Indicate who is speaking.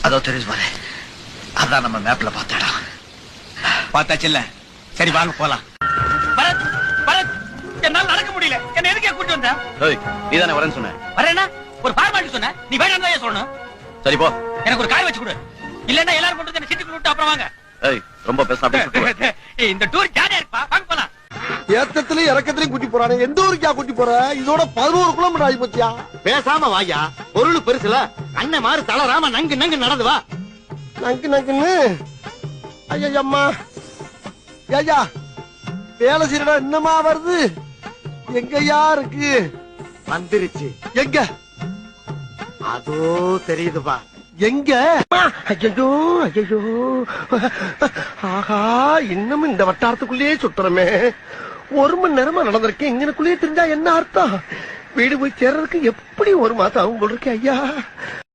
Speaker 1: அதோ தெரியுது பாரு, அதான் நம்ம மேப்ல பார்த்த இடம்.
Speaker 2: பார்த்தாச்சு இல்ல? சரி வாங்க போலாம்.
Speaker 3: பரத், பரத், என்னால நடக்க முடியல. என்ன எதுக்கே கூட்டி வந்த?
Speaker 1: நீ தானே வரேன்னு சொன்ன.
Speaker 3: வரேன்னா ஒரு ஃபார்மாலிட்டி சொன்ன. நீ வேணாம் தான் சொல்லணும்.
Speaker 1: சரி போ.
Speaker 3: எனக்கு ஒரு கார் வச்சு கொடு. இல்லன்னா எல்லாரும் கொண்டு வந்து சிட்டிக்குள்ள விட்டு அப்புறம் வாங்க.
Speaker 1: ரொம்ப பேசினா
Speaker 3: இந்த டூர் ஜாலியா இருப்பா. வாங்க போலாம்.
Speaker 4: ஏத்தத்திலயும் இறக்கத்திலயும் கூட்டி போறானே, எந்த ஊருக்கா கூட்டி போற? இதோட 11 கிலோமீட்டர் ஆகி போச்சியா?
Speaker 5: பேசாம வாயா, பொருள் பெருசுல அண்ணன் மாதிரி தளராம நங்கு நங்கு நடந்து வா.
Speaker 4: நங்கு நங்குன்னு ஐயம்மா ஐயா, வேலை செய்யறா என்னமா வருது? எங்கயா இருக்கு?
Speaker 5: வந்துருச்சு.
Speaker 4: எங்க?
Speaker 5: அதோ தெரியுதுப்பா.
Speaker 4: எங்க? ஐயோ ஐயோ, ஆஹா, இன்னும் இந்த வட்டாரத்துக்குள்ளேயே சுத்துறமே. 1 மணி நேரமா நடந்திருக்கேன். இங்கனுக்குள்ளேயே தெரிஞ்சா என்ன அர்த்தம்? வீடு போய் சேர்றதுக்கு எப்படி 1 மாசம் ஆகும் போல இருக்கு ஐயா.